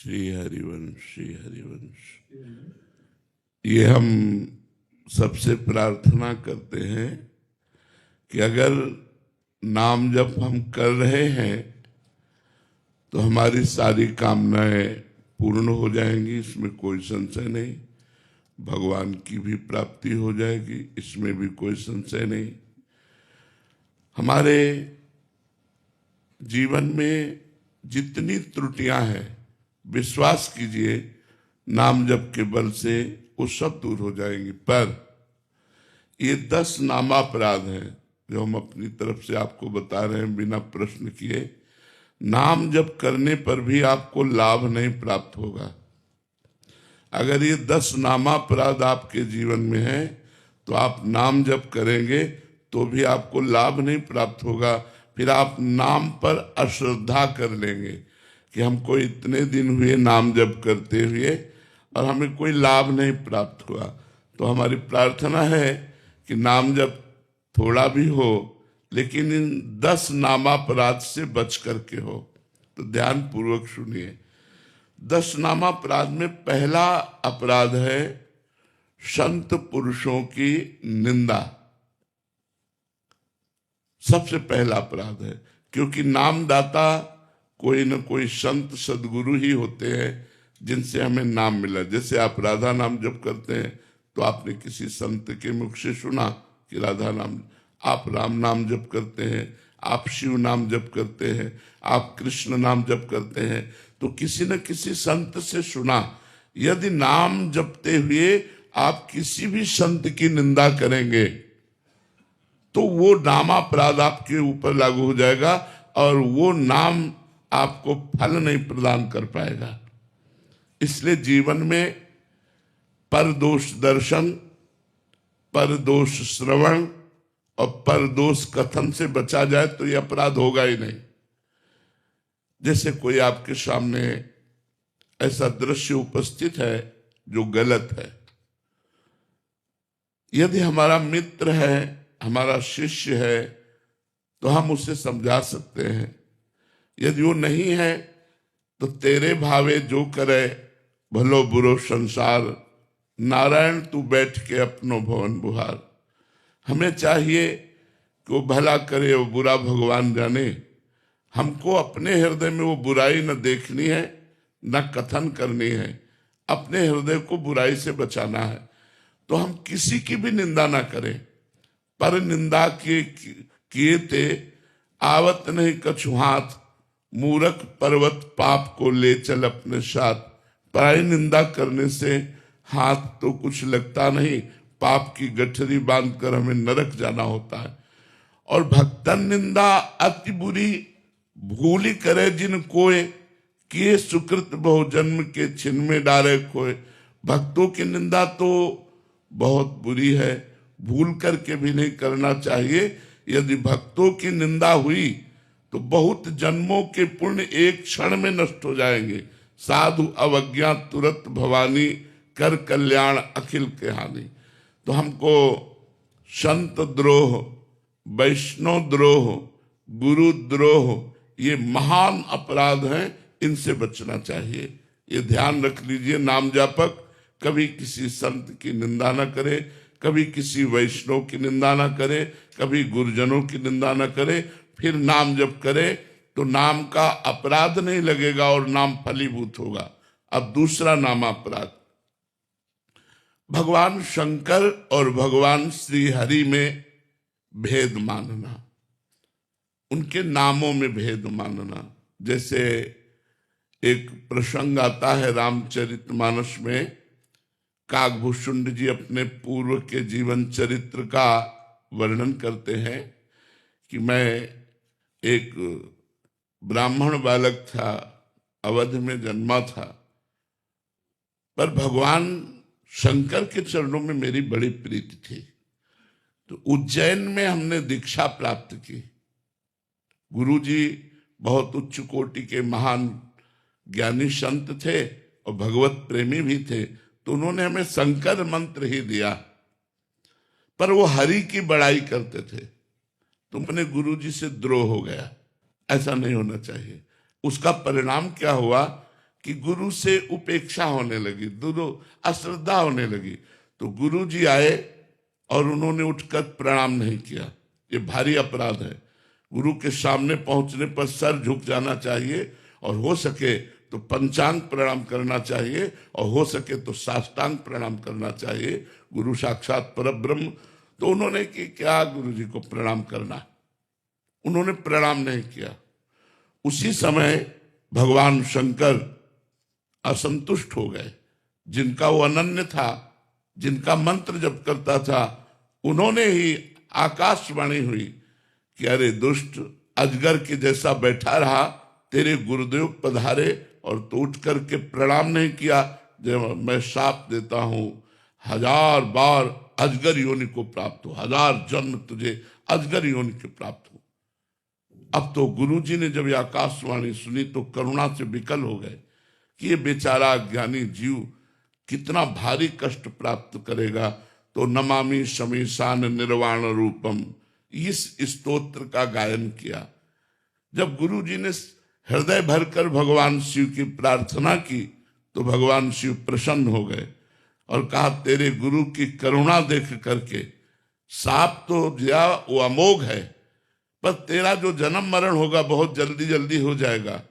श्री हरिवंश, श्री हरिवंश। ये हम सबसे प्रार्थना करते हैं कि अगर नाम जप हम कर रहे हैं तो हमारी सारी कामनाएं पूर्ण हो जाएंगी, इसमें कोई संशय नहीं। भगवान की भी प्राप्ति हो जाएगी, इसमें भी कोई संशय नहीं। हमारे जीवन में जितनी त्रुटियां हैं, विश्वास कीजिए नाम जप के बल से वो सब दूर हो जाएंगी। पर ये 10 नामापराध हैं जो हम अपनी तरफ से आपको बता रहे हैं बिना प्रश्न किए। नाम जप करने पर भी आपको लाभ नहीं प्राप्त होगा। अगर ये 10 नामापराध आपके जीवन में है तो आप नाम जप करेंगे तो भी आपको लाभ नहीं प्राप्त होगा। फिर आप नाम पर अश्रद्धा कर लेंगे कि हमको इतने दिन हुए नाम जप करते हुए और हमें कोई लाभ नहीं प्राप्त हुआ। तो हमारी प्रार्थना है कि नाम जप थोड़ा भी हो लेकिन इन 10 नामापराध से बच करके हो। तो ध्यान पूर्वक सुनिए। 10 नामापराध में पहला अपराध है संत पुरुषों की निंदा। सबसे पहला अपराध है, क्योंकि नामदाता कोई न कोई संत सदगुरु ही होते हैं जिनसे हमें नाम मिला। जैसे आप राधा नाम जप करते हैं तो आपने किसी संत के मुख से सुना कि राधा नाम, आप राम नाम जप करते हैं, आप शिव नाम जप करते हैं, आप कृष्ण नाम जप करते हैं तो किसी न किसी संत से सुना। यदि नाम जपते हुए आप किसी भी संत की निंदा करेंगे तो वो नामापराध आपके ऊपर लागू हो जाएगा और वो नाम आपको फल नहीं प्रदान कर पाएगा। इसलिए जीवन में परदोष दर्शन, परदोष श्रवण और परदोष कथन से बचा जाए तो ये अपराध होगा ही नहीं। जैसे कोई आपके सामने ऐसा दृश्य उपस्थित है जो गलत है, यदि हमारा मित्र है, हमारा शिष्य है तो हम उसे समझा सकते हैं। यदि वो नहीं है तो तेरे भावे जो करे भलो बुरो संसार, नारायण तू बैठ के अपनो भवन बुहार। हमें चाहिए कि वो भला करे वो बुरा भगवान जाने। हमको अपने हृदय में वो बुराई न देखनी है न कथन करनी है, अपने हृदय को बुराई से बचाना है। तो हम किसी की भी निंदा ना करें। पर निंदा किए ते आवत नहीं कछु हाथ, मूरख पर्वत पाप को ले चल अपने साथ। पराई निंदा करने से हाथ तो कुछ लगता नहीं, पाप की गठरी बांधकर हमें नरक जाना होता है। और भक्तन निंदा अति बुरी, भूली करे जिन कोय, किए सुकृत बहु जन्म के छिन में डारे खोए। भक्तों की निंदा तो बहुत बुरी है, भूल करके भी नहीं करना चाहिए। यदि भक्तों की निंदा हुई तो बहुत जन्मों के पुण्य एक क्षण में नष्ट हो जाएंगे। साधु अवज्ञा तुरत भवानी, कर कल्याण अखिल के हानि। तो हमको संत द्रोह, वैष्णव द्रोह, गुरु द्रोह ये महान अपराध हैं, इनसे बचना चाहिए। ये ध्यान रख लीजिए। नाम जापक कभी किसी संत की निंदा न करे, कभी किसी वैष्णव की निंदा न करे, कभी गुरुजनों की निंदा न करे। फिर नाम जप करे तो नाम का अपराध नहीं लगेगा और नाम फलीभूत होगा। अब दूसरा नामापराध, भगवान शंकर और भगवान श्री हरि में भेद मानना, उनके नामों में भेद मानना। जैसे एक प्रसंग आता है रामचरितमानस में, काकभूषुंड जी अपने पूर्व के जीवन चरित्र का वर्णन करते हैं कि मैं एक ब्राह्मण बालक था, अवध में जन्मा था, पर भगवान शंकर के चरणों में मेरी बड़ी प्रीति थी। तो उज्जैन में हमने दीक्षा प्राप्त की। गुरुजी बहुत उच्च कोटि के महान ज्ञानी संत थे और भगवत प्रेमी भी थे, तो उन्होंने हमें शंकर मंत्र ही दिया, पर वो हरि की बड़ाई करते थे। तुमने गुरुजी से द्रोह हो गया, ऐसा नहीं होना चाहिए। उसका परिणाम क्या हुआ कि गुरु से उपेक्षा होने लगी, गुरु अश्रद्धा होने लगी। तो गुरु जी आए और उन्होंने उठकर प्रणाम नहीं किया। ये भारी अपराध है। गुरु के सामने पहुंचने पर सर झुक जाना चाहिए, और हो सके तो पंचांग प्रणाम करना चाहिए, और हो सके तो साष्टांग प्रणाम करना चाहिए। गुरु साक्षात परब्रह्म। तो उन्होंने कि क्या गुरु जी को प्रणाम करना, उन्होंने प्रणाम नहीं किया। उसी समय भगवान शंकर असंतुष्ट हो गए। जिनका वो अनन्य था, जिनका मंत्र जप करता था, उन्होंने ही आकाशवाणी हुई कि अरे दुष्ट, अजगर के जैसा बैठा रहा, तेरे गुरुदेव पधारे और तो उठ करके प्रणाम नहीं किया। जब मैं शाप देता हूं 1000 बार अजगर योनि को प्राप्त हो, 1000 जन्म तुझे अजगर योनि के प्राप्त हो। अब तो गुरुजी ने जब ये आकाशवाणी सुनी तो करुणा से विकल हो गए कि ये बेचारा अज्ञानी जीव कितना भारी कष्ट प्राप्त करेगा। तो नमामि शमीशान निर्वाण रूपम, इस स्तोत्र का गायन किया। जब गुरुजी ने हृदय भरकर भगवान शिव की प्रार्थना की तो भगवान शिव प्रसन्न हो गए और कहा, तेरे गुरु की करुणा देख करके साप तो दिया वो अमोघ है, पर तेरा जो जन्म मरण होगा बहुत जल्दी जल्दी हो जाएगा,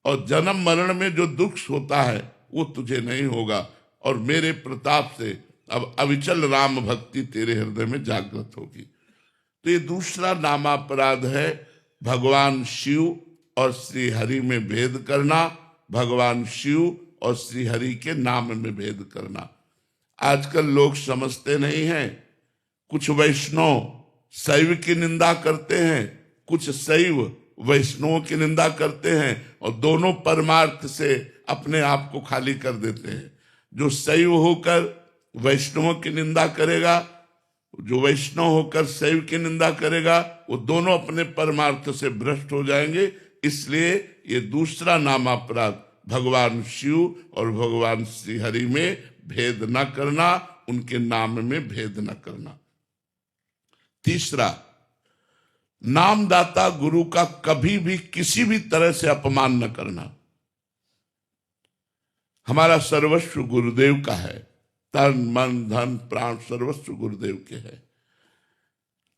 और जन्म मरण में जो दुख होता है वो तुझे नहीं होगा, और मेरे प्रताप से अब अविचल राम भक्ति तेरे हृदय में जागृत होगी। तो ये दूसरा नामापराध है, भगवान शिव और श्री हरि में भेद करना, भगवान शिव और श्री हरि के नाम में भेद करना। आजकल लोग समझते नहीं हैं। कुछ वैष्णव शैव की निंदा करते हैं, कुछ शैव वैष्णव की निंदा करते हैं, और दोनों परमार्थ से अपने आप को खाली कर देते हैं। जो शैव होकर वैष्णव की निंदा करेगा, जो वैष्णव होकर शैव की निंदा करेगा, वो दोनों अपने परमार्थ से भ्रष्ट हो जाएंगे। इसलिए ये दूसरा नामापराध, भगवान शिव और भगवान श्री हरि में भेद न करना, उनके नाम में भेद न करना। तीसरा, नामदाता गुरु का कभी भी किसी भी तरह से अपमान न करना। हमारा सर्वस्व गुरुदेव का है, तन मन धन प्राण सर्वस्व गुरुदेव के है।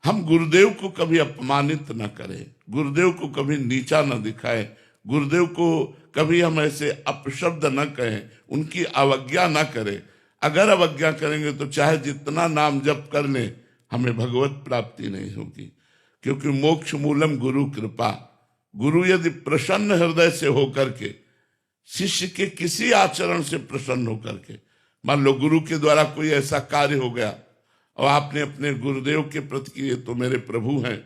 हम गुरुदेव को कभी अपमानित न करें, गुरुदेव को कभी नीचा न दिखाएं, गुरुदेव को कभी हम ऐसे अपशब्द न कहें, उनकी अवज्ञा न करें। अगर अवज्ञा करेंगे तो चाहे जितना नाम जप कर लें, हमें भगवत प्राप्ति नहीं होगी। क्योंकि मोक्ष मूलम गुरु कृपा। गुरु यदि प्रसन्न हृदय से होकर के, शिष्य के किसी आचरण से प्रसन्न होकर के, मान लो गुरु के द्वारा कोई ऐसा कार्य हो गया और आपने अपने गुरुदेव के प्रति कि ये तो मेरे प्रभु हैं,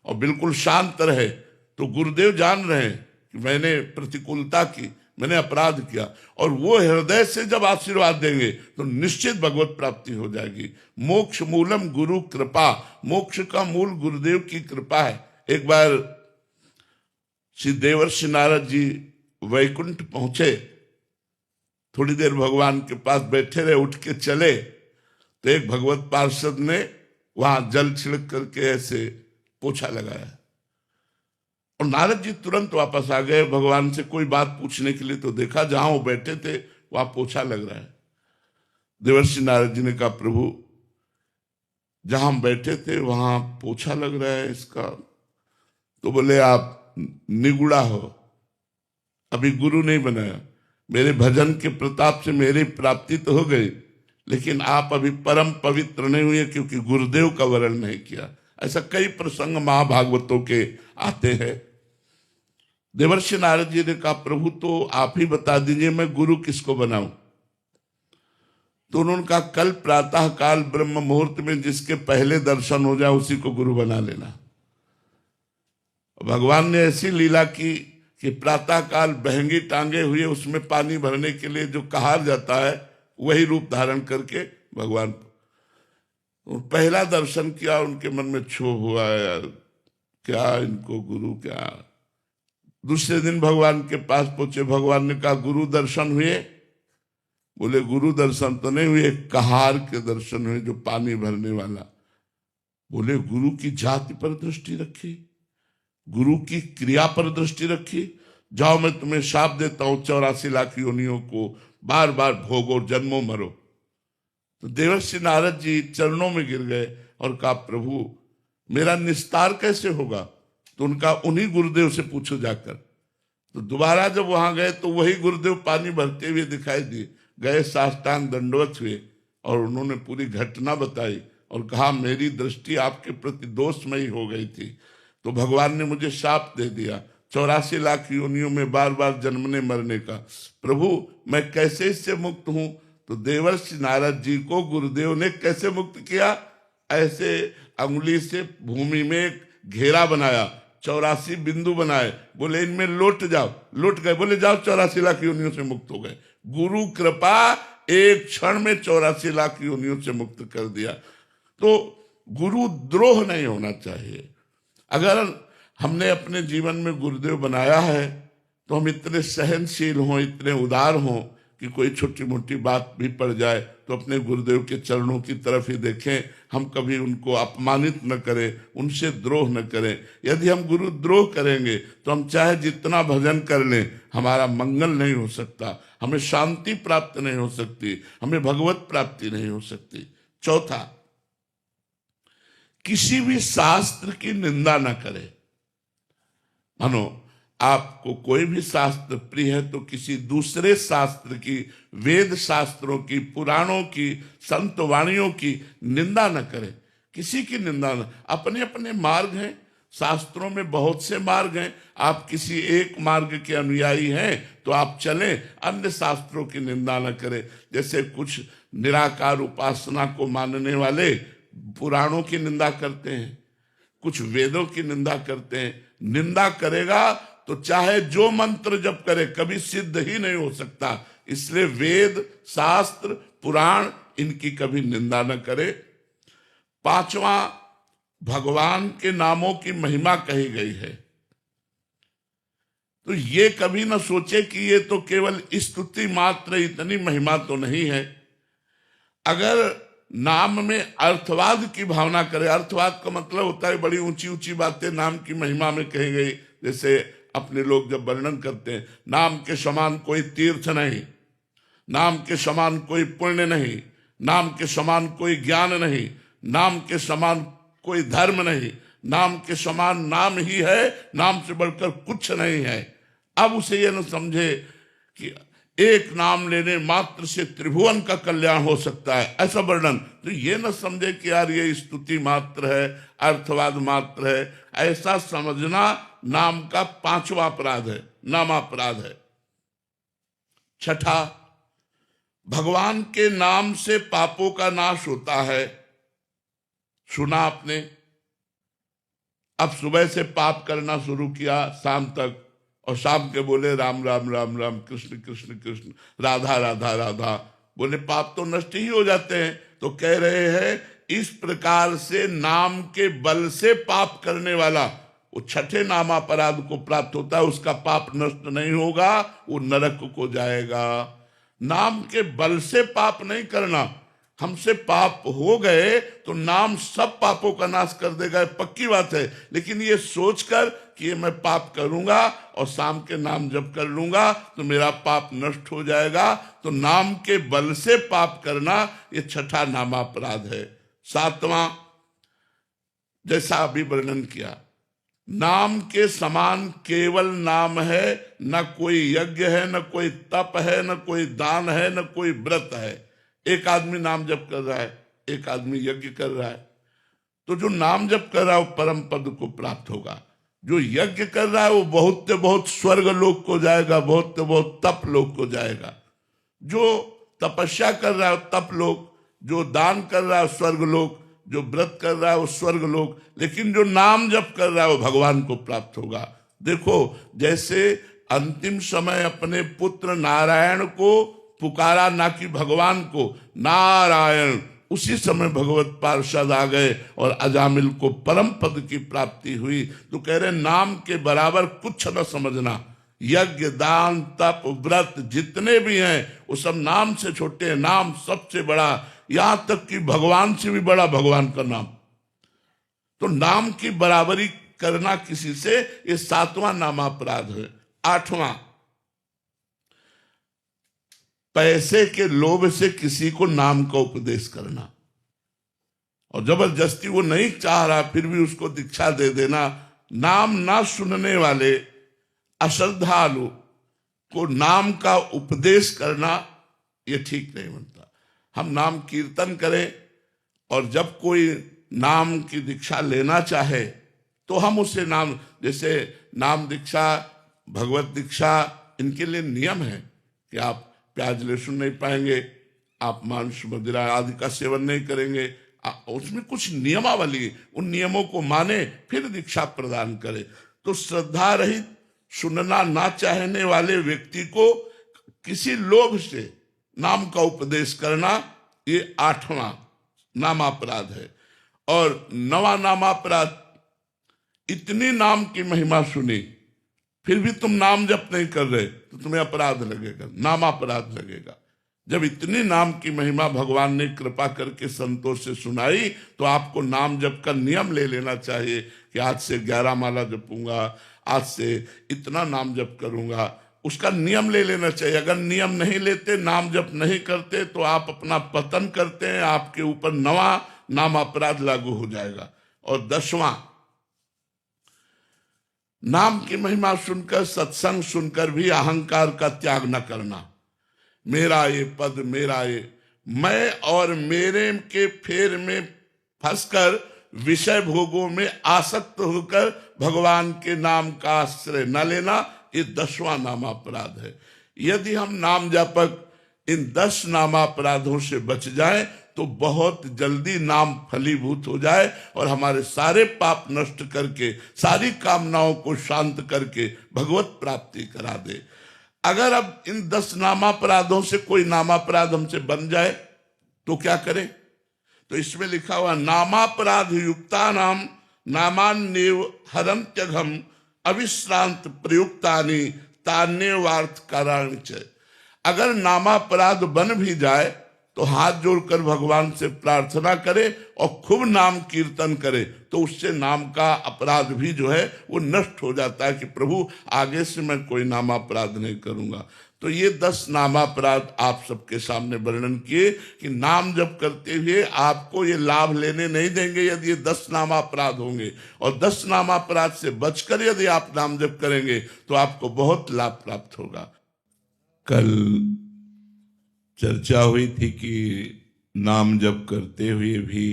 और बिल्कुल शांत रहे, तो गुरुदेव जान रहे हैं कि मैंने प्रतिकूलता की, मैंने अपराध किया, और वो हृदय से जब आशीर्वाद देंगे तो निश्चित भगवत प्राप्ति हो जाएगी। मोक्ष मूलम गुरु कृपा, मोक्ष का मूल गुरुदेव की कृपा है। एक बार श्री देवर्षि नारद जी वैकुंठ पहुंचे, थोड़ी देर भगवान के पास बैठे रहे, उठ के चले तो एक भगवत पार्षद ने वहां जल छिड़क करके ऐसे पोछा लगाया, और नारद जी तुरंत वापस आ गए भगवान से कोई बात पूछने के लिए। तो देखा जहां वो बैठे थे वहां पोछा लग रहा है। देवर्षि नारद जी ने कहा, प्रभु जहां हम बैठे थे वहां पोछा लग रहा है इसका। तो बोले, आप निगुड़ा हो, अभी गुरु नहीं बनाया। मेरे भजन के प्रताप से मेरी प्राप्ति तो हो गई, लेकिन आप अभी परम पवित्र नहीं हुए क्योंकि गुरुदेव का वरण नहीं किया। ऐसा कई प्रसंग महाभागवतों के आते हैं। देवर्षि नारद जी ने कहा, प्रभु तो आप ही बता दीजिए मैं गुरु किसको बनाऊं। तो उन्होंने कहा, कल प्रातः काल ब्रह्म मुहूर्त में जिसके पहले दर्शन हो जाए उसी को गुरु बना लेना। भगवान ने ऐसी लीला की कि प्रातः काल बहंगी टांगे हुए उसमें पानी भरने के लिए जो कहार जाता है, वही रूप धारण करके भगवान पहला दर्शन किया। उनके मन में क्षोभ हुआ, यार क्या इनको गुरु क्या। दूसरे दिन भगवान के पास पहुंचे, भगवान ने कहा, गुरु दर्शन हुए? बोले, गुरु दर्शन तो नहीं हुए, कहार के दर्शन हुए जो पानी भरने वाला। बोले, गुरु की जाति पर दृष्टि रखी, गुरु की क्रिया पर दृष्टि रखी, जाओ मैं तुम्हें शाप देता हूं, 84 लाख योनियों को बार बार भोगो, जन्मों मरो। तो देवर्षि नारद जी चरणों में गिर गए और कहा, प्रभु मेरा निस्तार कैसे होगा? तो उनका उन्हीं गुरुदेव से पूछो जाकर। तो दोबारा जब वहां गए तो वही गुरुदेव पानी भरते हुए दिखाई दिए, गए, साष्टांग दंडवत हुए और उन्होंने पूरी घटना बताई और कहा, मेरी दृष्टि आपके प्रति दोषमयी हो गई थी, तो भगवान ने मुझे शाप दे दिया 84 लाख योनियों में बार बार जन्मने मरने का। प्रभु मैं कैसे इससे मुक्त हूं? तो देवर्षि नारद जी को गुरुदेव ने कैसे मुक्त किया? ऐसे अंगुली से भूमि में एक घेरा बनाया, 84 बिंदु बनाए, बोले इनमें लौट जाओ, लौट गए, बोले जाओ 84 लाख योनियों से मुक्त हो गए। गुरु कृपा एक क्षण में 84 लाख योनियों से मुक्त कर दिया। तो गुरु द्रोह नहीं होना चाहिए। अगर हमने अपने जीवन में गुरुदेव बनाया है तो हम इतने सहनशील हों, इतने उदार हों कि कोई छोटी मोटी बात भी पड़ जाए तो अपने गुरुदेव के चरणों की तरफ ही देखें, हम कभी उनको अपमानित न करें, उनसे द्रोह न करें। यदि हम गुरु द्रोह करेंगे तो हम चाहे जितना भजन कर लें, हमारा मंगल नहीं हो सकता, हमें शांति प्राप्त नहीं हो सकती, हमें भगवत प्राप्ति नहीं हो सकती। चौथा, किसी भी शास्त्र की निंदा न करें। मानो आपको कोई भी शास्त्र प्रिय है तो किसी दूसरे शास्त्र की, वेद शास्त्रों की, पुराणों की, संत वाणियों की निंदा न करें। किसी की निंदा न, अपने अपने मार्ग हैं, शास्त्रों में बहुत से मार्ग हैं, आप किसी एक मार्ग के अनुयायी हैं तो आप चलें, अन्य शास्त्रों की निंदा न करें। जैसे कुछ निराकार उपासना को मानने वाले पुराणों की निंदा करते हैं, कुछ वेदों की निंदा करते हैं। निंदा करेगा तो चाहे जो मंत्र जप करे कभी सिद्ध ही नहीं हो सकता। इसलिए वेद, शास्त्र, पुराण इनकी कभी निंदा न करे। पांचवा, भगवान के नामों की महिमा कही गई है तो ये कभी न सोचे कि ये तो केवल स्तुति मात्र, इतनी महिमा तो नहीं है। अगर नाम में अर्थवाद की भावना करे, अर्थवाद का मतलब होता है बड़ी ऊंची ऊंची बातें नाम की महिमा में कही गई। जैसे अपने लोग जब वर्णन करते हैं, नाम के समान कोई तीर्थ नहीं, नाम के समान कोई पुण्य नहीं, नाम के समान कोई ज्ञान नहीं, नाम के समान कोई धर्म नहीं, नाम के समान नाम ही है, नाम से बढ़कर कुछ नहीं है। अब उसे ये न समझे कि एक नाम लेने मात्र से त्रिभुवन का कल्याण हो सकता है, ऐसा वर्णन। तो ये न समझे कि यार ये स्तुति मात्र है, अर्थवाद मात्र है, ऐसा समझना नाम का पांचवा अपराध है, नामापराध है। छठा, भगवान के नाम से पापों का नाश होता है। सुना आपने, अब सुबह से पाप करना शुरू किया शाम तक, और शाम के बोले राम राम राम राम, कृष्ण कृष्ण कृष्ण, राधा राधा राधा, बोले पाप तो नष्ट ही हो जाते हैं। तो कह रहे हैं इस प्रकार से नाम के बल से पाप करने वाला वो छठे नामापराध को प्राप्त होता है, उसका पाप नष्ट नहीं होगा, वो नरक को जाएगा। नाम के बल से पाप नहीं करना, हमसे पाप हो गए तो नाम सब पापों का नाश कर देगा, पक्की बात है। लेकिन ये सोचकर कि ये मैं पाप करूंगा और शाम के नाम जप कर लूंगा तो मेरा पाप नष्ट हो जाएगा, तो नाम के बल से पाप करना ये छठा नामापराध है। सातवां, जैसा अभी वर्णन किया, नाम के समान केवल नाम है, न कोई यज्ञ है, न कोई तप है, न कोई दान है, न कोई व्रत है। एक आदमी नाम जप कर रहा है, एक आदमी यज्ञ कर रहा है, तो जो नाम जप कर रहा है वो परम पद को प्राप्त होगा, जो यज्ञ कर रहा है वो बहुत से बहुत स्वर्ग लोक को जाएगा, बहुत से बहुत तप लोक को जाएगा। जो तपस्या कर रहा है वो तप लोक, जो दान कर रहा है स्वर्ग लोक, जो व्रत कर रहा है वो स्वर्ग लोक, लेकिन जो नाम जप कर रहा है वो भगवान को प्राप्त होगा। देखो जैसे अंतिम समय अपने पुत्र नारायण को पुकारा, ना कि भगवान को, नारायण, उसी समय भगवत पार्षद आ गए और अजामिल को परम पद की प्राप्ति हुई। तो कह रहे नाम के बराबर कुछ न समझना, यज्ञ दान तप व्रत जितने भी हैं वो सब नाम से छोटे हैं, नाम सबसे बड़ा, यहां तक कि भगवान से भी बड़ा भगवान का नाम। तो नाम की बराबरी करना किसी से, ये सातवां नामापराध है। 8वां, पैसे के लोभ से किसी को नाम का उपदेश करना, और जबरदस्ती वो नहीं चाह रहा फिर भी उसको दीक्षा दे देना। नाम ना सुनने वाले अश्रद्धालु को नाम का उपदेश करना ये ठीक नहीं बनता। हम नाम कीर्तन करें, और जब कोई नाम की दीक्षा लेना चाहे तो हम उसे नाम, जैसे नाम दीक्षा, भगवत दीक्षा, इनके लिए नियम है कि आप प्याज लहसुन नहीं पाएंगे, आप मांस मदिरा आदि का सेवन नहीं करेंगे, उसमें कुछ नियमावली, उन नियमों को माने फिर दीक्षा प्रदान करे। तो श्रद्धा रहित, सुनना ना चाहने वाले व्यक्ति को किसी लोभ से नाम का उपदेश करना, ये 8वां नामापराध है। और 9वां नामापराध, इतनी नाम की महिमा सुनी फिर भी तुम नाम जप नहीं कर रहे तो तुम्हें अपराध लगेगा, नामापराध लगेगा। जब इतनी नाम की महिमा भगवान ने कृपा करके संतों से सुनाई तो आपको नाम जप का नियम ले लेना चाहिए कि आज से 11 माला जपूंगा, आज से इतना नाम जप करूंगा, उसका नियम ले लेना चाहिए। अगर नियम नहीं लेते, नाम जप नहीं करते तो आप अपना पतन करते हैं, आपके ऊपर 9वां नाम अपराध लागू हो जाएगा। और 10वां, नाम की महिमा सुनकर, सत्संग सुनकर भी अहंकार का त्याग न करना। मेरा ये पद, मेरा ये, मैं और मेरे के फेर में फंसकर विषय भोगों में आसक्त होकर भगवान के नाम का आश्रय न लेना, ये 10वां नामापराध है। यदि हम नाम जापक इन 10 नामापराधों से बच जाएं तो बहुत जल्दी नाम फलीभूत हो जाए और हमारे सारे पाप नष्ट करके, सारी कामनाओं को शांत करके भगवत प्राप्ति करा दे। अगर अब इन 10 नामापराधों से कोई नामापराध हमसे बन जाए तो क्या करें? तो इसमें लिखा हुआ, नामापराध युक्ता नाम नामान्येव हरन्त्यघम अविश्रांत प्रयुक्तानि तान्यवार्थ काराणि च। अगर नामापराध बन भी जाए तो हाथ जोड़कर भगवान से प्रार्थना करे और खूब नाम कीर्तन करे तो उससे नाम का अपराध भी जो है वो नष्ट हो जाता है कि प्रभु आगे से मैं कोई नामापराध नहीं करूंगा। तो ये 10 नामापराध आप सबके सामने वर्णन किए कि नाम जप करते हुए आपको ये लाभ लेने नहीं देंगे यदि ये 10 नामापराध होंगे, और 10 नामापराध से बचकर यदि आप नाम जप करेंगे तो आपको बहुत लाभ प्राप्त होगा। कल चर्चा हुई थी कि नाम जप करते हुए भी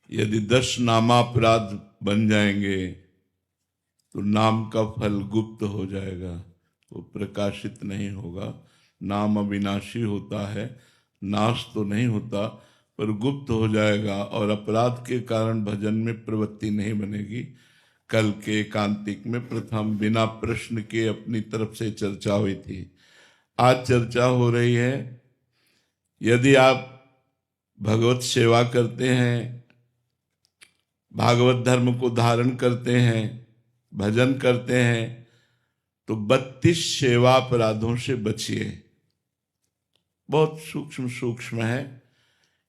यदि 10 नामापराध बन जाएंगे तो नाम का फल गुप्त हो जाएगा, वो प्रकाशित नहीं होगा। नाम अविनाशी होता है, नाश तो नहीं होता पर गुप्त हो जाएगा और अपराध के कारण भजन में प्रवृत्ति नहीं बनेगी। कल के एकांतिक में प्रथम बिना प्रश्न के अपनी तरफ से चर्चा हुई थी। आज चर्चा हो रही है, यदि आप भगवत सेवा करते हैं, भागवत धर्म को धारण करते हैं, भजन करते हैं तो 32 सेवा अपराधों से बचिए। बहुत सूक्ष्म सूक्ष्म है।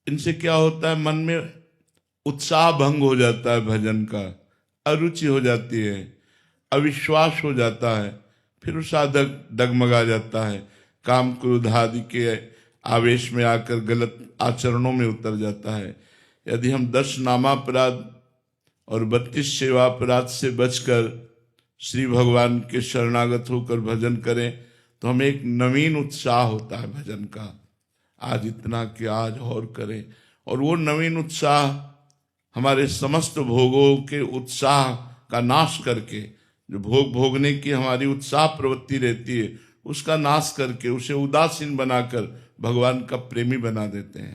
इनसे क्या होता है, मन में उत्साह भंग हो जाता है, भजन का अरुचि हो जाती है, अविश्वास हो जाता है, फिर साधक डगमगा जाता है, काम क्रोध आदि के आवेश में आकर गलत आचरणों में उतर जाता है। यदि हम 10 नामापराध और 32 सेवा अपराध से बचकर श्री भगवान के शरणागत होकर भजन करें तो हमें एक नवीन उत्साह होता है भजन का, आज इतना कि आज और करें। और वो नवीन उत्साह हमारे समस्त भोगों के उत्साह का नाश करके, जो भोग भोगने की हमारी उत्साह प्रवृत्ति रहती है उसका नाश करके, उसे उदासीन बनाकर भगवान का प्रेमी बना देते हैं।